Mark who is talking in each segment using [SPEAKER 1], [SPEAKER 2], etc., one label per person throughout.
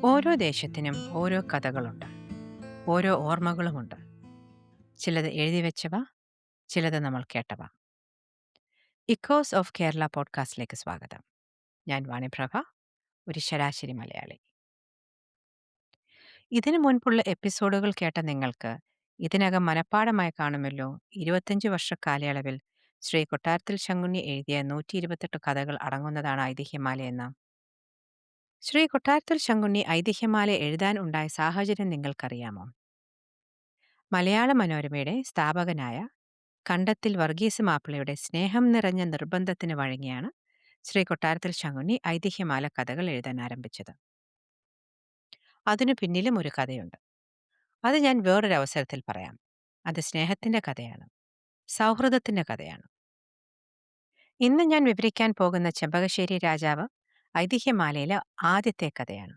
[SPEAKER 1] ഓരോ ദേശത്തിനും ഓരോ കഥകളുണ്ട്. ഓരോ ഓർമ്മകളുമുണ്ട്. ചിലത് എഴുതി വെച്ചവ, ചിലത് നമ്മൾ കേട്ടവ. ഇക്കോസ് ഓഫ് കേരള പോഡ്കാസ്റ്റിലേക്ക് സ്വാഗതം. ഞാൻ വാണിപ്രഭ, ഒരു ശരാശരി മലയാളി. ഇതിനു മുൻപുള്ള എപ്പിസോഡുകൾ കേട്ട നിങ്ങൾക്ക് ഇതിനകം മനഃപ്പാഠമായി കാണുമല്ലോ 25 വർഷ കാലയളവിൽ ശ്രീ കൊട്ടാരത്തിൽ ശങ്കുണ്ണി എഴുതിയ 128 കഥകൾ അടങ്ങുന്നതാണ് ഐതിഹ്യമാലയെന്ന്. ശ്രീ കൊട്ടാരത്തിൽ ശങ്കുണ്ണി ഐതിഹ്യമാല എഴുതാൻ ഉണ്ടായ സാഹചര്യം നിങ്ങൾക്കറിയാമോ? മലയാള മനോരമയുടെ സ്ഥാപകനായ കണ്ടത്തിൽ വർഗീസ് മാപ്പിളയുടെ സ്നേഹം നിറഞ്ഞ നിർബന്ധത്തിന് വഴങ്ങിയാണ് ശ്രീ കൊട്ടാരത്തിൽ ശങ്കുണ്ണി ഐതിഹ്യമാല കഥകൾ എഴുതാൻ ആരംഭിച്ചത്. അതിനു പിന്നിലും ഒരു കഥയുണ്ട്. അത് ഞാൻ വേറൊരു അവസരത്തിൽ പറയാം. അത് സ്നേഹത്തിന്റെ കഥയാണ്, സൗഹൃദത്തിന്റെ കഥയാണ്. ഇന്ന് ഞാൻ വിവരിക്കാൻ പോകുന്ന ചെമ്പകശ്ശേരി രാജാവ് ഐതിഹ്യമാലയിലെ ആദ്യത്തെ കഥയാണ്.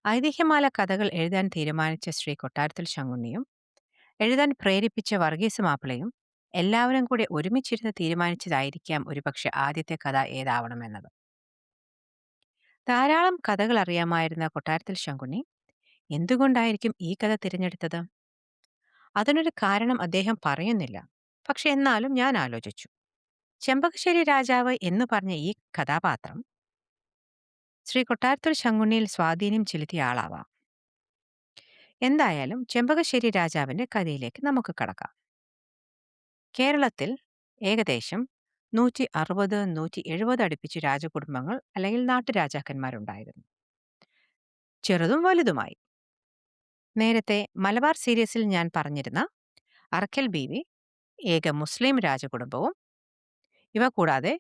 [SPEAKER 1] ഐതിഹ്യമാല കഥകൾ എഴുതാൻ തീരുമാനിച്ച ശ്രീ കൊട്ടാരത്തിൽ ശങ്കുണ്ണിയും എഴുതാൻ പ്രേരിപ്പിച്ച വർഗീസ് മാപ്പിളയും എല്ലാവരും കൂടി ഒരുമിച്ചിരുന്ന് തീരുമാനിച്ചതായിരിക്കാം ഒരുപക്ഷെ ആദ്യത്തെ കഥ ഏതാവണമെന്നത്. ധാരാളം കഥകൾ അറിയാമായിരുന്ന കൊട്ടാരത്തിൽ ശങ്കുണ്ണി എന്തുകൊണ്ടായിരിക്കും ഈ കഥ തിരഞ്ഞെടുത്തത്? അതിനൊരു കാരണം അദ്ദേഹം പറയുന്നില്ല. പക്ഷെ എന്നാലും ഞാൻ ആലോചിച്ചു. ചെമ്പകശ്ശേരി രാജാവ് എന്ന് പറഞ്ഞ ഈ കഥാപാത്രം ശ്രീ കൊട്ടാരത്തിൽ ശങ്കുണ്ണിയിൽ സ്വാധീനം ചെലുത്തിയ ആളാവാം. എന്തായാലും ചെമ്പകശ്ശേരി രാജാവിന്റെ കഥയിലേക്ക് നമുക്ക് കടക്കാം. കേരളത്തിൽ ഏകദേശം 160, 170 അടുപ്പിച്ച് രാജകുടുംബങ്ങൾ അല്ലെങ്കിൽ നാട്ടുരാജാക്കന്മാരുണ്ടായിരുന്നു, ചെറുതും വലുതുമായി. നേരത്തെ മലബാർ സീരീസിൽ ഞാൻ പറഞ്ഞിരുന്ന അറക്കൽ ബീവി ഏക മുസ്ലിം രാജകുടുംബവും ഇവ കൂടാതെ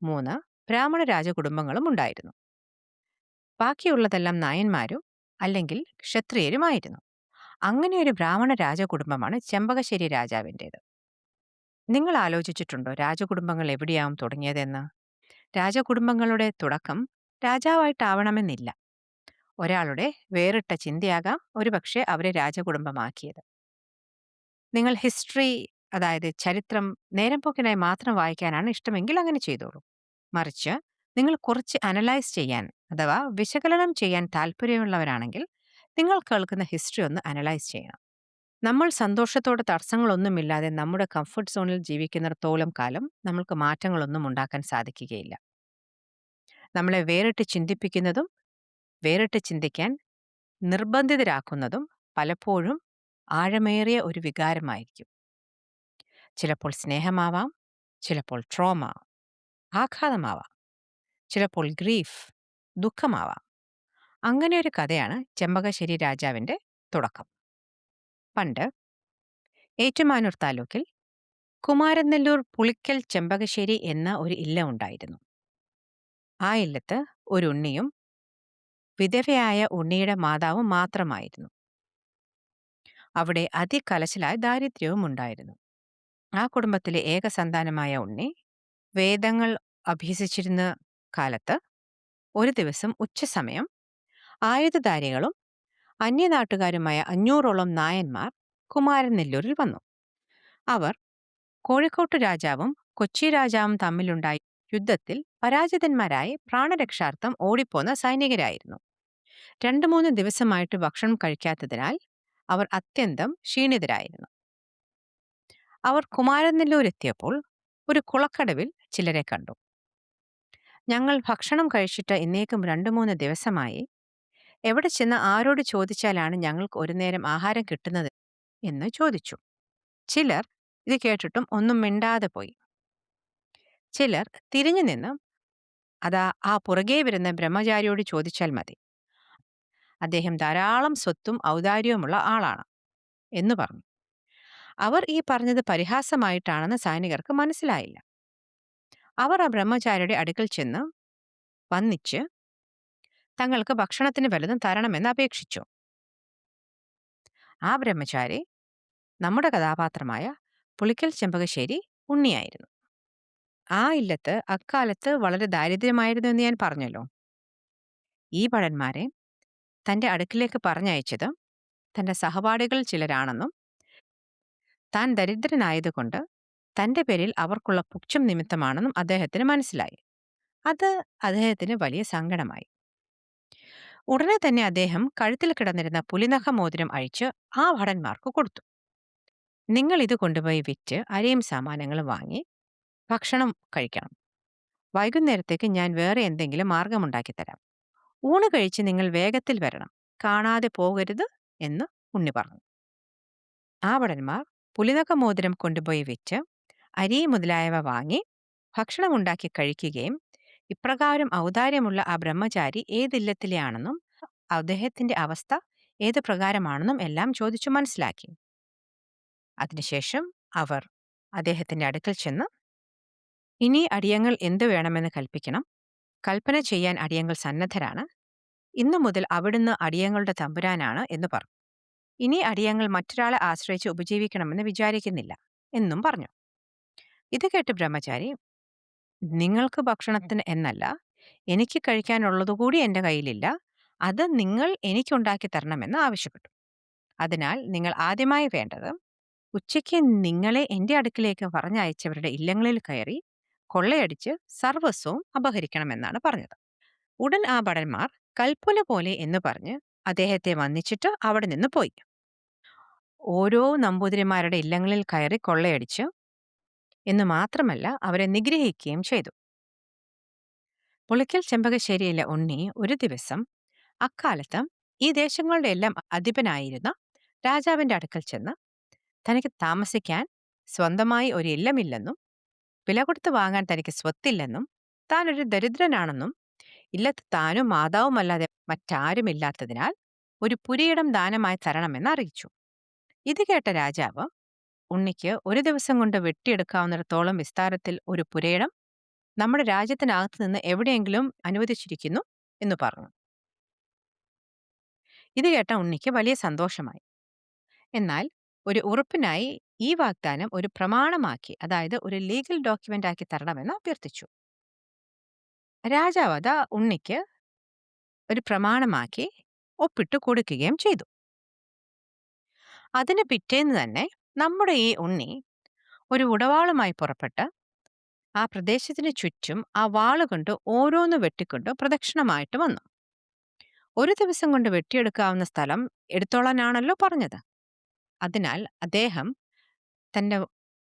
[SPEAKER 1] 3 ബ്രാഹ്മണ രാജകുടുംബങ്ങളും ഉണ്ടായിരുന്നു. ബാക്കിയുള്ളതെല്ലാം നായന്മാരും അല്ലെങ്കിൽ ക്ഷത്രിയരുമായിരുന്നു. അങ്ങനെ ഒരു ബ്രാഹ്മണ രാജകുടുംബമാണ് ചെമ്പകശ്ശേരി രാജാവിൻ്റേത്. നിങ്ങൾ ആലോചിച്ചിട്ടുണ്ടോ രാജകുടുംബങ്ങൾ എവിടെയാവും തുടങ്ങിയതെന്ന്? രാജകുടുംബങ്ങളുടെ തുടക്കം രാജാവായിട്ടാവണമെന്നില്ല. ഒരാളുടെ വേറിട്ട ചിന്തയാകാം ഒരുപക്ഷെ അവരെ രാജകുടുംബമാക്കിയത്. നിങ്ങൾ ഹിസ്റ്ററി, അതായത് ചരിത്രം, നേരംപോക്കിനായി മാത്രം വായിക്കാനാണ് ഇഷ്ടമെങ്കിൽ അങ്ങനെ ചെയ്തോളൂ. മറിച്ച് നിങ്ങൾ കുറച്ച് അനലൈസ് ചെയ്യാൻ അഥവാ വിശകലനം ചെയ്യാൻ താല്പര്യമുള്ളവരാണെങ്കിൽ നിങ്ങൾ കേൾക്കുന്ന ഹിസ്റ്ററി ഒന്ന് അനലൈസ് ചെയ്യണം. നമ്മൾ സന്തോഷത്തോടെ തടസ്സങ്ങളൊന്നുമില്ലാതെ നമ്മുടെ കംഫർട്ട് സോണിൽ ജീവിക്കുന്നിടത്തോളം കാലം നമ്മൾക്ക് മാറ്റങ്ങളൊന്നും ഉണ്ടാക്കാൻ സാധിക്കുകയില്ല. നമ്മളെ വേറിട്ട് ചിന്തിപ്പിക്കുന്നതും വേറിട്ട് ചിന്തിക്കാൻ നിർബന്ധിതരാക്കുന്നതും പലപ്പോഴും ആഴമേറിയ ഒരു വികാരമായിരിക്കും. ചിലപ്പോൾ സ്നേഹമാവാം, ചിലപ്പോൾ ട്രോമ, ആഘാതമാവാം, ചിലപ്പോൾ ഗ്രീഫ്, ദുഃഖമാവാം. അങ്ങനെ ഒരു കഥയാണ് ചെമ്പകശ്ശേരി രാജാവിന്റെ തുടക്കം. പണ്ട് ഏറ്റുമാനൂർ താലൂക്കിൽ കുമാരനെല്ലൂർ പുളിക്കൽ ചെമ്പകശ്ശേരി എന്ന ഒരു ഇല്ലം ഉണ്ടായിരുന്നു. ആ ഇല്ലത്ത് ഒരു ഉണ്ണിയും വിധവയായ ഉണ്ണിയുടെ മാതാവും മാത്രമായിരുന്നു. അവിടെ അതികലശലായ ദാരിദ്ര്യവും ഉണ്ടായിരുന്നു. ആ കുടുംബത്തിലെ ഏക സന്താനമായ ഉണ്ണി വേദങ്ങൾ അഭ്യസിച്ചിരുന്ന കാലത്ത് ഒരു ദിവസം ഉച്ചസമയം ആയുധധാരികളും അന്യനാട്ടുകാരുമായ 500ഓളം നായന്മാർ കുമാരനെല്ലൂരിൽ വന്നു. അവർ കോഴിക്കോട്ടു രാജാവും കൊച്ചി രാജാവും തമ്മിലുണ്ടായ യുദ്ധത്തിൽ പരാജിതന്മാരായി പ്രാണരക്ഷാർത്ഥം ഓടിപ്പോന്ന സൈനികരായിരുന്നു. 2-3 ദിവസമായിട്ട് ഭക്ഷണം കഴിക്കാത്തതിനാൽ അവർ അത്യന്തം ക്ഷീണിതരായിരുന്നു. അവർ കുമാരനെല്ലൂരെത്തിയപ്പോൾ ഒരു കുളക്കടവിൽ ചിലരെ കണ്ടു. ഞങ്ങൾ ഭക്ഷണം കഴിച്ചിട്ട് ഇന്നേക്കും 2-3 ദിവസമായി. എവിടെ ചെന്ന് ആരോട് ചോദിച്ചാലാണ് ഞങ്ങൾക്ക് ഒരു നേരം ആഹാരം കിട്ടുന്നത് എന്ന് ചോദിച്ചു. ചിലർ ഇത് കേട്ടിട്ടും ഒന്നും മിണ്ടാതെ പോയി. ചിലർ തിരിഞ്ഞു നിന്ന് അതാ ആ പുറകെ വരുന്ന ബ്രഹ്മചാരിയോട് ചോദിച്ചാൽ മതി, അദ്ദേഹം ധാരാളം സ്വത്തും ഔദാര്യവുമുള്ള ആളാണ് എന്ന് പറഞ്ഞു. അവർ ഈ പറഞ്ഞത് പരിഹാസമായിട്ടാണെന്ന് സൈനികർക്ക് മനസ്സിലായില്ല. അവർ ആ ബ്രഹ്മചാരിയുടെ അടുക്കൽ ചെന്ന് വന്നിച്ച് തങ്ങൾക്ക് ഭക്ഷണത്തിന് വല്ലതും തരണമെന്ന് അപേക്ഷിച്ചു. ആ ബ്രഹ്മചാരി നമ്മുടെ കഥാപാത്രമായ പുളിക്കൽ ചെമ്പകശ്ശേരി ഉണ്ണിയായിരുന്നു. ആ ഇല്ലത്ത് അക്കാലത്ത് വളരെ ദാരിദ്ര്യമായിരുന്നു എന്ന് ഞാൻ പറഞ്ഞല്ലോ. ഈ ഭടന്മാരെ തന്റെ അടുക്കിലേക്ക് പറഞ്ഞയച്ചത് തന്റെ സഹപാഠികൾ ചിലരാണെന്നും താൻ ദരിദ്രനായതുകൊണ്ട് തന്റെ പേരിൽ അവർക്കുള്ള പുച്ഛം നിമിത്തമാണെന്നും അദ്ദേഹത്തിന് മനസ്സിലായി. അത് അദ്ദേഹത്തിന് വലിയ സങ്കടമായി. ഉടനെ തന്നെ അദ്ദേഹം കഴുത്തിൽ കിടന്നിരുന്ന പുലിനഖ മോതിരം അഴിച്ച് ആ ഭടന്മാർക്ക് കൊടുത്തു. നിങ്ങൾ ഇത് കൊണ്ടുപോയി വിറ്റ് അരിയും സാമാനങ്ങളും വാങ്ങി ഭക്ഷണം കഴിക്കണം. വൈകുന്നേരത്തേക്ക് ഞാൻ വേറെ എന്തെങ്കിലും മാർഗമുണ്ടാക്കി തരാം. ഊണ് കഴിച്ച് നിങ്ങൾ വേഗത്തിൽ വരണം. കാണാതെ പോകരുത് എന്ന് ഉണ്ണി പറഞ്ഞു. ആ ഭടന്മാർ പുലിനഖ മോതിരം കൊണ്ടുപോയി വിറ്റ് അരി മുതലായവ വാങ്ങി ഭക്ഷണമുണ്ടാക്കി കഴിക്കുകയും ഇപ്രകാരം ഔദാര്യമുള്ള ആ ബ്രഹ്മചാരി ഏതില്ലത്തിലെയാണെന്നും അദ്ദേഹത്തിന്റെ അവസ്ഥ ഏത് പ്രകാരമാണെന്നും എല്ലാം ചോദിച്ചു മനസ്സിലാക്കി. അതിനുശേഷം അവർ അദ്ദേഹത്തിന്റെ അടുക്കൽ ചെന്ന്, ഇനി അടിയങ്ങൾ എന്തു വേണമെന്ന് കൽപ്പിക്കണം. കൽപ്പന ചെയ്യാൻ അടിയങ്ങൾ സന്നദ്ധരാണ്. ഇന്നു മുതൽ അവിടുന്ന് അടിയങ്ങളുടെ തമ്പുരാനാണ് എന്ന് പറഞ്ഞു. ഇനി അടിയങ്ങൾ മറ്റൊരാളെ ആശ്രയിച്ച് ഉപജീവിക്കണമെന്ന് വിചാരിക്കുന്നില്ല എന്നും പറഞ്ഞു. ഇത് കേട്ട് ബ്രഹ്മചാരി, നിങ്ങൾക്ക് ഭക്ഷണത്തിന് എന്നല്ല, എനിക്ക് കഴിക്കാനുള്ളതുകൂടി എന്റെ കയ്യിലില്ല. അത് നിങ്ങൾ എനിക്കുണ്ടാക്കി തരണമെന്ന് ആവശ്യപ്പെട്ടു. അതിനാൽ നിങ്ങൾ ആദ്യമായി വേണ്ടത് ഉച്ചയ്ക്ക് നിങ്ങളെ എന്റെ അടുക്കിലേക്ക് പറഞ്ഞയച്ചവരുടെ ഇല്ലങ്ങളിൽ കയറി കൊള്ളയടിച്ച് സർവസ്വവും അപഹരിക്കണമെന്നാണ് പറഞ്ഞത്. ഉടൻ ആ ഭടന്മാർ കൽപ്പന പോലെ എന്ന് പറഞ്ഞ് അദ്ദേഹത്തെ വന്ദിച്ചിട്ട് അവിടെ നിന്ന് പോയി. ഓരോ നമ്പൂതിരിമാരുടെ ഇല്ലങ്ങളിൽ കയറി കൊള്ളയടിച്ച് എന്ന് മാത്രമല്ല, അവരെ നിഗ്രഹിക്കുകയും ചെയ്തു. പുളിക്കൽ ചെമ്പകശ്ശേരിയിലെ ഉണ്ണി ഒരു ദിവസം അക്കാലത്ത് ഈ ദേശങ്ങളുടെ എല്ലാം അധിപനായിരുന്ന രാജാവിന്റെ അടുക്കൽ ചെന്ന് തനിക്ക് താമസിക്കാൻ സ്വന്തമായി ഒരു ഇല്ലമില്ലെന്നും വില കൊടുത്ത് വാങ്ങാൻ തനിക്ക് സ്വത്തില്ലെന്നും താൻ ഒരു ദരിദ്രനാണെന്നും ഇല്ലത്ത് താനും മാതാവുമല്ലാതെ മറ്റാരുമില്ലാത്തതിനാൽ ഒരു പുരയിടം ദാനമായി തരണമെന്ന് അറിയിച്ചു. ഇത് കേട്ട രാജാവ് ഉണ്ണിക്ക് ഒരു ദിവസം കൊണ്ട് വെട്ടിയെടുക്കാവുന്നിടത്തോളം വിസ്താരത്തിൽ ഒരു പുരയിടം നമ്മുടെ രാജ്യത്തിനകത്ത് നിന്ന് എവിടെയെങ്കിലും അനുവദിച്ചിരിക്കുന്നു എന്ന് പറഞ്ഞു. ഇത് കേട്ട ഉണ്ണിക്ക് വലിയ സന്തോഷമായി. എന്നാൽ ഒരു ഉറപ്പിനായി ഈ വാഗ്ദാനം ഒരു പ്രമാണമാക്കി, അതായത് ഒരു ലീഗൽ ഡോക്യുമെന്റ് ആക്കി തരണമെന്ന് അഭ്യർത്ഥിച്ചു. രാജാവ് അത് ഉണ്ണിക്ക് ഒരു പ്രമാണമാക്കി ഒപ്പിട്ട് കൊടുക്കുകയും ചെയ്തു. അതിന് പിറ്റേന്ന് തന്നെ നമ്മുടെ ഈ ഉണ്ണി ഒരു ഉടവാളുമായി പുറപ്പെട്ട് ആ പ്രദേശത്തിന് ചുറ്റും ആ വാളുകൊണ്ട് ഓരോന്ന് വെട്ടിക്കൊണ്ട് പ്രദക്ഷിണമായിട്ട് വന്നു. ഒരു ദിവസം കൊണ്ട് വെട്ടിയെടുക്കാവുന്ന സ്ഥലം എടുത്തോളാനാണല്ലോ പറഞ്ഞത്. അതിനാൽ അദ്ദേഹം തന്റെ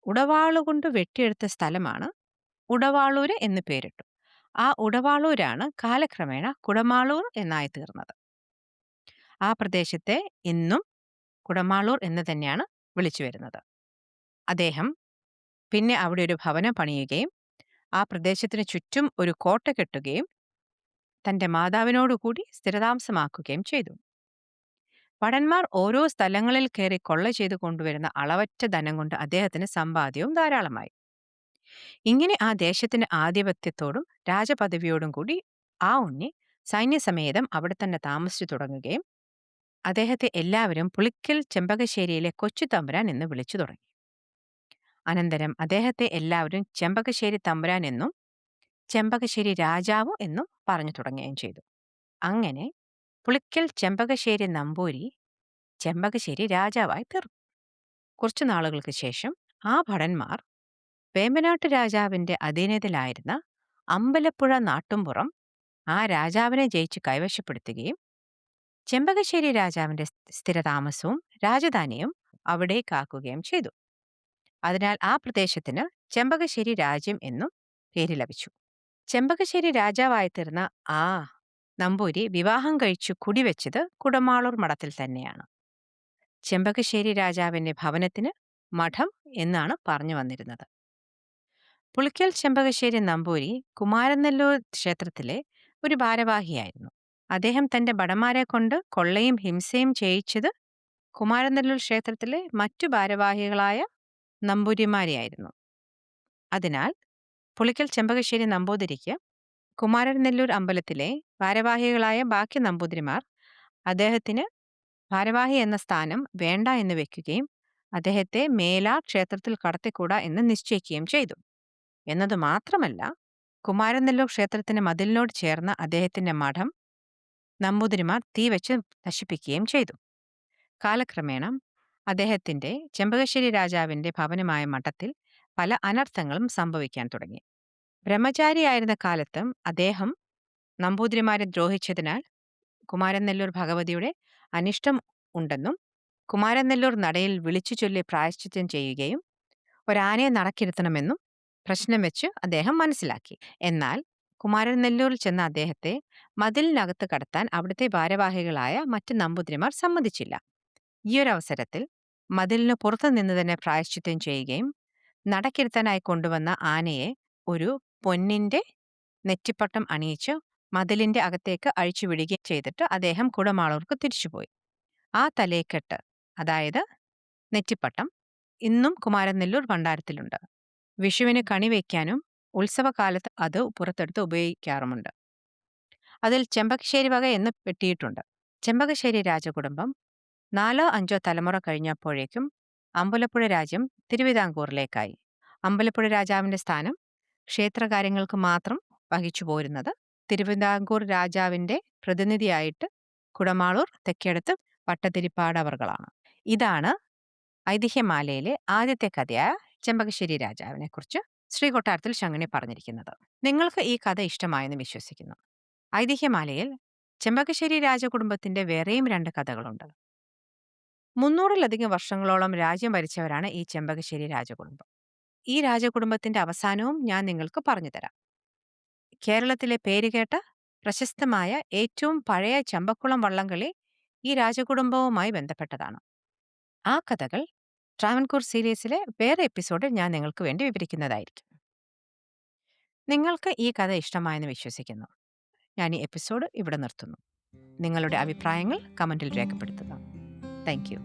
[SPEAKER 1] ഉടവാളുകൊണ്ട് വെട്ടിയെടുത്ത സ്ഥലമാണ് ഉടവാളൂര് എന്ന് പേരിട്ടു. ആ ഉടവാളൂരാണ് കാലക്രമേണ കുടമാളൂർ എന്നായി തീർന്നത്. ആ പ്രദേശത്തെ ഇന്നും കുടമാളൂർ എന്ന് തന്നെയാണ് വിളിച്ചു വരുന്നത്. അദ്ദേഹം പിന്നെ അവിടെ ഒരു ഭവനം പണിയുകയും ആ പ്രദേശത്തിന് ചുറ്റും ഒരു കോട്ട കെട്ടുകയും തന്റെ മാതാവിനോടുകൂടി സ്ഥിരതാമസമാക്കുകയും ചെയ്തു. ഭടന്മാർ ഓരോ സ്ഥലങ്ങളിൽ കയറി കൊള്ള ചെയ്തു കൊണ്ടുവരുന്ന അളവറ്റ ധനം കൊണ്ട് അദ്ദേഹത്തിന് സമ്പാദ്യവും ധാരാളമായി. ഇങ്ങനെ ആ ദേശത്തിന്റെ ആധിപത്യത്തോടും രാജപദവിയോടും കൂടി ആ ഉണ്ണി സൈന്യസമേതം അവിടെ തന്നെ താമസിച്ചു തുടങ്ങുകയും അദ്ദേഹത്തെ എല്ലാവരും പുളിക്കൽ ചെമ്പകശ്ശേരിയിലെ കൊച്ചു തമ്പുരാൻ എന്ന് വിളിച്ചു തുടങ്ങി. അനന്തരം അദ്ദേഹത്തെ എല്ലാവരും ചെമ്പകശ്ശേരി തമ്പുരാൻ എന്നും ചെമ്പകശ്ശേരി രാജാവ് എന്നും പറഞ്ഞു തുടങ്ങുകയും ചെയ്തു. അങ്ങനെ പുളിക്കൽ ചെമ്പകശ്ശേരി നമ്പൂരി ചെമ്പകശ്ശേരി രാജാവായി തീർന്നു. കുറച്ചു നാളുകൾക്ക് ശേഷം ആ ഭടന്മാർ വേമ്പനാട്ട് രാജാവിന്റെ അധീനതയിലായിരുന്ന അമ്പലപ്പുഴ നാട്ടുംപുറം ആ രാജാവിനെ ജയിച്ച് കൈവശപ്പെടുത്തുകയും ചെമ്പകശ്ശേരി രാജാവിന്റെ സ്ഥിരതാമസവും രാജധാനിയും അവിടേക്കാക്കുകയും ചെയ്തു. അതിനാൽ ആ പ്രദേശത്തിന് ചെമ്പകശ്ശേരി രാജ്യം എന്നും പേര് ലഭിച്ചു. ചെമ്പകശ്ശേരി രാജാവായിത്തീർന്ന ആ നമ്പൂരി വിവാഹം കഴിച്ചു കുടിവെച്ചത് കുടമാളൂർ മഠത്തിൽ തന്നെയാണ്. ചെമ്പകശ്ശേരി രാജാവിന്റെ ഭവനത്തിന് മഠം എന്നാണ് പറഞ്ഞു വന്നിരുന്നത്. പുളിക്കൽ ചെമ്പകശ്ശേരി നമ്പൂരി കുമാരനെല്ലൂർ ക്ഷേത്രത്തിലെ ഒരു ഭാരവാഹിയായിരുന്നു. അദ്ദേഹം തന്റെ ഭടന്മാരെ കൊണ്ട് കൊള്ളയും ഹിംസയും ചെയ്യിച്ചത് കുമാരനെല്ലൂർ ക്ഷേത്രത്തിലെ മറ്റു ഭാരവാഹികളായ നമ്പൂരിമാരെയായിരുന്നു. അതിനാൽ പുളിക്കൽ ചെമ്പകശ്ശേരി നമ്പൂതിരിക്ക് കുമാരനെല്ലൂർ അമ്പലത്തിലെ ഭാരവാഹികളായ ബാക്കി നമ്പൂതിരിമാർ അദ്ദേഹത്തിന് ഭാരവാഹി എന്ന സ്ഥാനം വേണ്ട എന്ന് വെക്കുകയും അദ്ദേഹത്തെ മേലാ ക്ഷേത്രത്തിൽ കടത്തിക്കൂടാ എന്ന് നിശ്ചയിക്കുകയും ചെയ്തു. എന്നതു മാത്രമല്ല, കുമാരനെല്ലൂർ ക്ഷേത്രത്തിന് മതിലിനോട് ചേർന്ന അദ്ദേഹത്തിന്റെ മഠം നമ്പൂതിരിമാർ തീവെച്ച് നശിപ്പിക്കുകയും ചെയ്തു. കാലക്രമേണ അദ്ദേഹത്തിന്റെ ചെമ്പകശ്ശേരി രാജാവിന്റെ ഭവനമായ മഠത്തിൽ പല അനർത്ഥങ്ങളും സംഭവിക്കാൻ തുടങ്ങി. ബ്രഹ്മചാരിയായിരുന്ന കാലത്തും അദ്ദേഹം നമ്പൂതിരിമാരെ ദ്രോഹിച്ചതിനാൽ കുമാരനെല്ലൂർ ഭഗവതിയുടെ അനിഷ്ടം ഉണ്ടെന്നും കുമാരനെല്ലൂർ നടയിൽ വിളിച്ചു ചൊല്ലി പ്രായശ്ചിത്തം ചെയ്യുകയും ഒരാനയെ നടക്കിരുത്തണമെന്നും പ്രശ്നം വെച്ച് അദ്ദേഹം മനസ്സിലാക്കി. എന്നാൽ കുമാരനെല്ലൂരിൽ ചെന്ന അദ്ദേഹത്തെ മതിലിനകത്ത് കടത്താൻ അവിടുത്തെ ഭാരവാഹികളായ മറ്റ് നമ്പൂതിരിമാർ സമ്മതിച്ചില്ല. ഈയൊരവസരത്തിൽ മതിലിന് പുറത്തു നിന്ന് തന്നെ പ്രായശ്ചിത്തം ചെയ്യുകയും നടക്കിരുത്താനായി കൊണ്ടുവന്ന ആനയെ ഒരു പൊന്നിന്റെ നെറ്റിപ്പട്ടം അണിയിച്ച് മതിലിന്റെ അകത്തേക്ക് അഴിച്ചുവിടുകയും ചെയ്തിട്ട് അദ്ദേഹം കുടമാളൂർക്ക് തിരിച്ചുപോയി. ആ തലേക്കെട്ട്, അതായത് നെറ്റിപ്പട്ടം, ഇന്നും കുമാരനെല്ലൂർ ഭണ്ഡാരത്തിലുണ്ട്. വിഷുവിന് കണി വയ്ക്കാനും ഉത്സവകാലത്ത് അത് പുറത്തെടുത്ത് ഉപയോഗിക്കാറുമുണ്ട്. അതിൽ ചെമ്പകശ്ശേരി വക എന്ന് പെട്ടിയിട്ടുണ്ട്. ചെമ്പകശ്ശേരി രാജകുടുംബം 4-5 തലമുറ കഴിഞ്ഞപ്പോഴേക്കും അമ്പലപ്പുഴ രാജ്യം തിരുവിതാംകൂറിലേക്കായി. അമ്പലപ്പുഴ രാജാവിന്റെ സ്ഥാനം ക്ഷേത്രകാര്യങ്ങൾക്ക് മാത്രം വഹിച്ചു പോരുന്നത് തിരുവിതാംകൂർ രാജാവിന്റെ പ്രതിനിധിയായിട്ട് കുടമാളൂർ തെക്കേടത്ത് പട്ടതിരിപ്പാടവർകളാണ്. ഇതാണ് ഐതിഹ്യമാലയിലെ ആദ്യത്തെ കഥയായ ചെമ്പകശ്ശേരി രാജാവിനെ കുറിച്ച് ശ്രീ കൊട്ടാരത്തിൽ ശങ്കുണ്ണി പറഞ്ഞിരിക്കുന്നത്. നിങ്ങൾക്ക് ഈ കഥ ഇഷ്ടമായെന്ന് വിശ്വസിക്കുന്നു. ഐതിഹ്യമാലയിൽ ചെമ്പകശ്ശേരി രാജകുടുംബത്തിന്റെ വേറെയും 2 കഥകളുണ്ട്. 300-ലധികം വർഷങ്ങളോളം രാജ്യം ഭരിച്ചവരാണ് ഈ ചെമ്പകശ്ശേരി രാജകുടുംബം. ഈ രാജകുടുംബത്തിന്റെ അവസാനവും ഞാൻ നിങ്ങൾക്ക് പറഞ്ഞുതരാം. കേരളത്തിലെ പേരുകേട്ട പ്രശസ്തമായ ഏറ്റവും പഴയ ചമ്പക്കുളം വള്ളംകളി ഈ രാജകുടുംബവുമായി ബന്ധപ്പെട്ടതാണ്. ആ കഥകൾ ട്രാവൻകൂർ സീരീസിലെ വേറെ എപ്പിസോഡിൽ ഞാൻ നിങ്ങൾക്ക് വേണ്ടി വിവരിക്കുന്നതായിരിക്കും. നിങ്ങൾക്ക് ഈ കഥ ഇഷ്ടമായെന്ന് വിശ്വസിക്കുന്നു. ഞാൻ ഈ എപ്പിസോഡ് ഇവിടെ നിർത്തുന്നു. നിങ്ങളുടെ അഭിപ്രായങ്ങൾ കമന്റിൽ രേഖപ്പെടുത്തുക. Thank you.